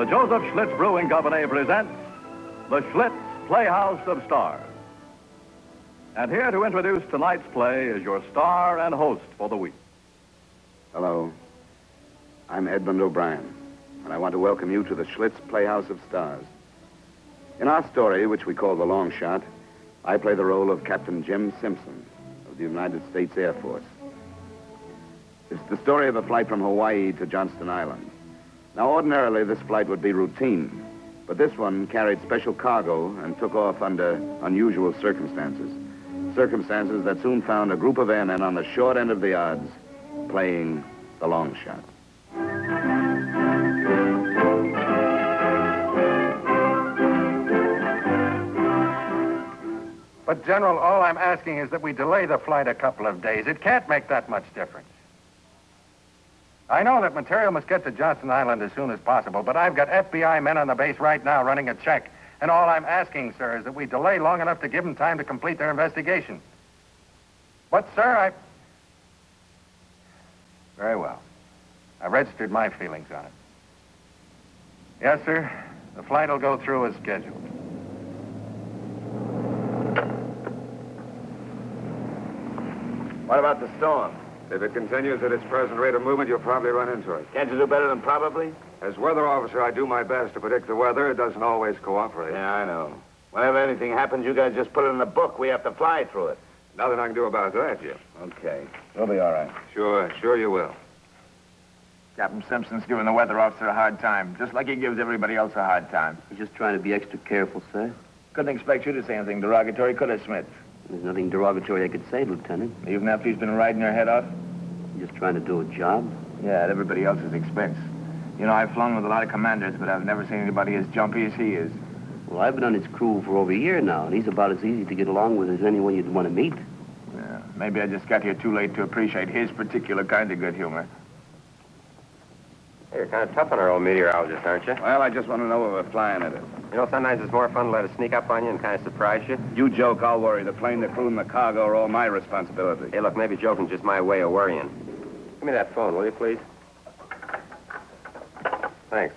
The Joseph Schlitz Brewing Company presents the Schlitz Playhouse of Stars. And here to introduce tonight's play is your star and host for the week. Hello. I'm Edmond O'Brien, and I want to welcome you to the Schlitz Playhouse of Stars. In our story, which we call The Long Shot, I play the role of Captain Jim Simpson of the United States Air Force. It's the story of a flight from Hawaii to Johnston Island. Now, ordinarily, this flight would be routine, but this one carried special cargo and took off under unusual circumstances. Circumstances that soon found a group of airmen on the short end of the odds playing the long shot. But, General, all I'm asking is that we delay the flight a couple of days. It can't make that much difference. I know that material must get to Johnston Island as soon as possible, but I've got FBI men on the base right now running a check. And all I'm asking, sir, is that we delay long enough to give them time to complete their investigation. But, sir, Very well. I registered my feelings on it. Yes, sir. The flight will go through as scheduled. What about the storm? If it continues at its present rate of movement, you'll probably run into it. Can't you do better than probably? As weather officer, I do my best to predict the weather. It doesn't always cooperate. Yeah, I know. Whenever anything happens, you guys just put it in the book. We have to fly through it. Nothing I can do about that, Jim. Okay. We'll be all right. Sure you will. Captain Simpson's giving the weather officer a hard time, just like he gives everybody else a hard time. He's just trying to be extra careful, sir. Couldn't expect you to say anything derogatory, could I, Smith? There's nothing derogatory I could say, Lieutenant. Even after he's been riding your head off? He's just trying to do a job. Yeah, at everybody else's expense. You know, I've flown with a lot of commanders, but I've never seen anybody as jumpy as he is. Well, I've been on his crew for over a year now, and he's about as easy to get along with as anyone you'd want to meet. Yeah, maybe I just got here too late to appreciate his particular kind of good humor. Hey, you're kind of tough on our old meteorologist, aren't you? Well, I just want to know where we're flying at it. You know, sometimes it's more fun to let us sneak up on you and kind of surprise you. You joke, I'll worry. The plane, the crew, and the cargo are all my responsibility. Hey, look, maybe joking's just my way of worrying. Give me that phone, will you, please? Thanks.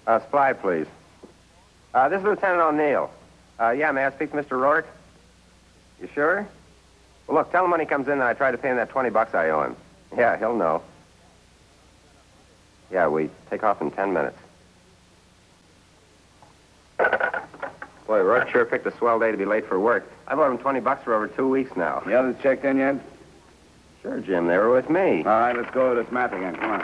Supply, please. This is Lieutenant O'Neill. Yeah, may I speak to Mr. Rourke? You sure? Well, look, tell him when he comes in that I tried to pay him that $20 I owe him. Yeah, he'll know. Yeah, we take off in 10 minutes. Boy, Rourke sure picked a swell day to be late for work. I've owed him $20 for over 2 weeks now. The others checked in yet? Sure, Jim, they were with me. All right, let's go over this map again. Come on.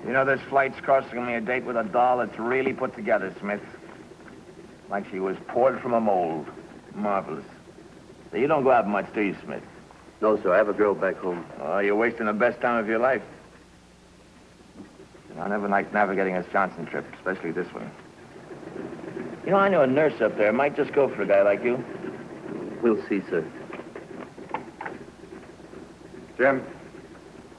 You know, this flight's costing me a date with a doll that's really put together, Smith. Like she was poured from a mold. Marvelous. So you don't go out much, do you, Smith? No, sir, I have a girl back home. Oh, you're wasting the best time of your life. I never liked navigating this Johnson trip, especially this one. You know, I know a nurse up there. Might just go for a guy like you. We'll see, sir. Jim?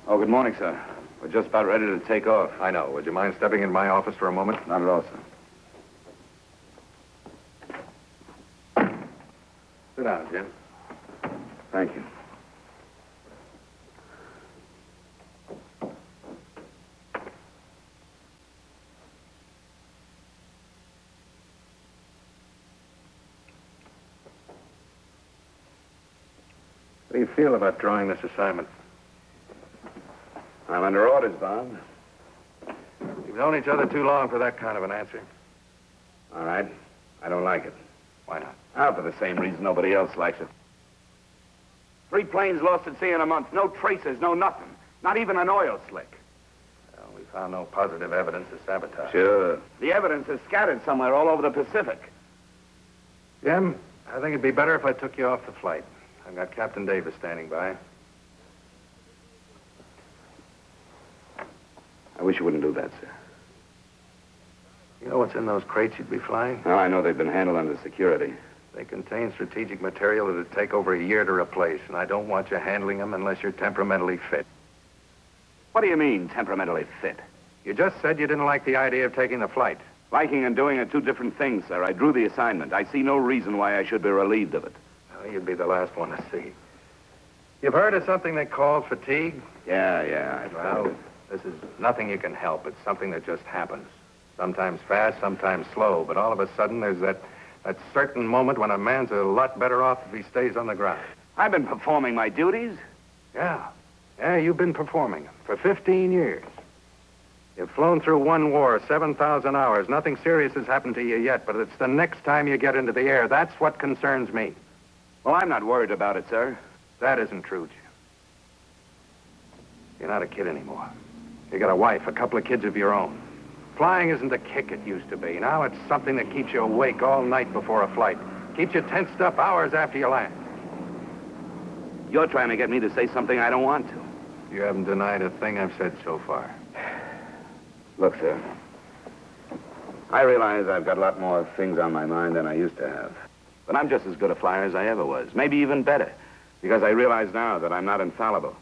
Oh, good morning, sir. We're just about ready to take off. I know. Would you mind stepping into my office for a moment? Not at all, sir. Sit down, Jim. Thank you. How do you feel about drawing this assignment? I'm under orders, Bob. We've known each other too long for that kind of an answer. All right. I don't like it. Why not? For the same reason nobody else likes it. 3 planes lost at sea in a month. No traces, no nothing. Not even an oil slick. Well, we found no positive evidence of sabotage. Sure. The evidence is scattered somewhere all over the Pacific. Jim, I think it'd be better if I took you off the flight. I've got Captain Davis standing by. I wish you wouldn't do that, sir. You know what's in those crates you'd be flying? Well, I know they've been handled under security. They contain strategic material that'd take over a year to replace, and I don't want you handling them unless you're temperamentally fit. What do you mean, temperamentally fit? You just said you didn't like the idea of taking the flight. Liking and doing are 2 different things, sir. I drew the assignment. I see no reason why I should be relieved of it. Well, you'd be the last one to see. You've heard of something they call fatigue? Yeah. Well, this is nothing you can help. It's something that just happens. Sometimes fast, sometimes slow. But all of a sudden, there's that certain moment when a man's a lot better off if he stays on the ground. I've been performing my duties. Yeah, you've been performing them for 15 years. You've flown through one war, 7,000 hours. Nothing serious has happened to you yet, but it's the next time you get into the air. That's what concerns me. Well, I'm not worried about it, sir. That isn't true, Jim. You're not a kid anymore. You got a wife, a couple of kids of your own. Flying isn't the kick it used to be. Now it's something that keeps you awake all night before a flight. Keeps you tensed up hours after you land. You're trying to get me to say something I don't want to. You haven't denied a thing I've said so far. Look, sir. I realize I've got a lot more things on my mind than I used to have. But I'm just as good a flyer as I ever was. Maybe even better. Because I realize now that I'm not infallible.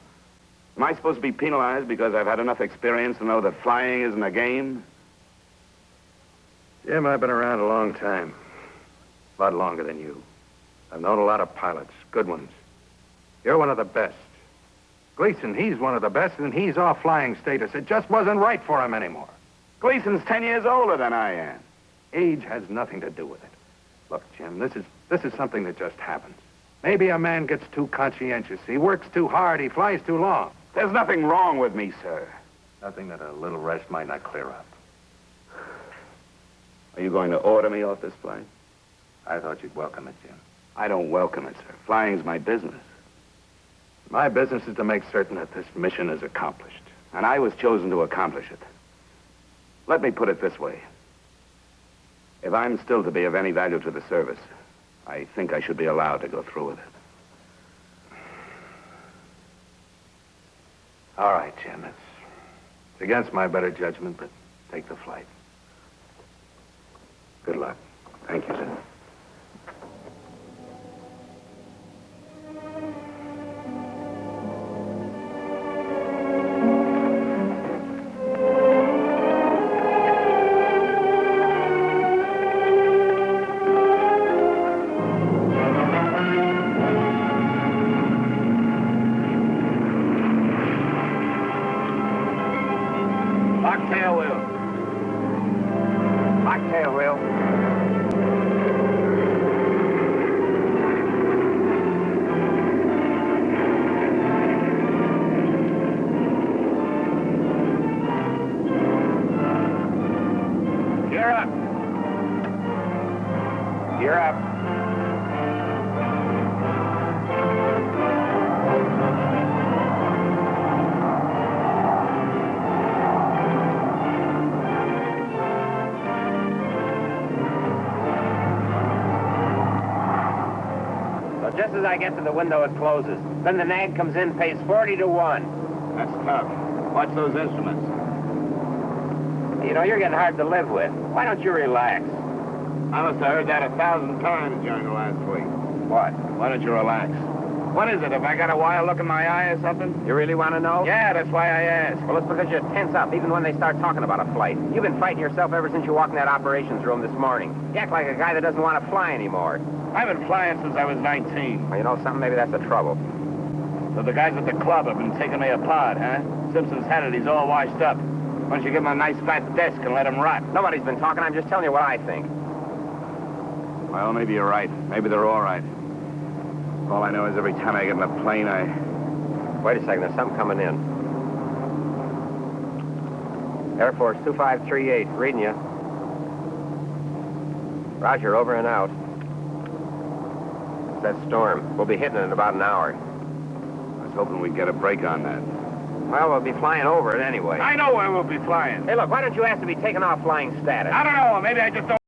Am I supposed to be penalized because I've had enough experience to know that flying isn't a game? Jim, I've been around a long time. A lot longer than you. I've known a lot of pilots, good ones. You're one of the best. Gleason, he's one of the best, and he's off flying status. It just wasn't right for him anymore. Gleason's 10 years older than I am. Age has nothing to do with it. Look, Jim, this is something that just happens. Maybe a man gets too conscientious. He works too hard. He flies too long. There's nothing wrong with me, sir. Nothing that a little rest might not clear up. Are you going to order me off this flight? I thought you'd welcome it, Jim. I don't welcome it, sir. Flying's my business. My business is to make certain that this mission is accomplished. And I was chosen to accomplish it. Let me put it this way. If I'm still to be of any value to the service, I think I should be allowed to go through with it. All right, Jim. It's against my better judgment, but take the flight. Good luck. Thank you, sir. Just as I get to the window, it closes. Then the nag comes in, pays 40 to 1. That's tough. Watch those instruments. You know, you're getting hard to live with. Why don't you relax? I must have heard that 1,000 times during the last week. What? Why don't you relax? What is it? Have I got a wild look in my eye or something? You really want to know? Yeah, that's why I asked. Well, it's because you're tense up, even when they start talking about a flight. You've been fighting yourself ever since you walked in that operations room this morning. You act like a guy that doesn't want to fly anymore. I've been flying since I was 19. Well, you know something? Maybe that's the trouble. So the guys at the club have been taking me apart, huh? Simpson's had it. He's all washed up. Why don't you give him a nice fat desk and let him rot? Nobody's been talking. I'm just telling you what I think. Well, maybe you're right. Maybe they're all right. All I know is every time I get in a plane, Wait a second. There's something coming in. Air Force 2538. Reading you. Roger, over and out. It's that storm. We'll be hitting it in about an hour. I was hoping we'd get a break on that. Well, we'll be flying over it anyway. I know where we'll be flying. Hey, look, why don't you ask to be taken off flying status? I don't know. Maybe I just don't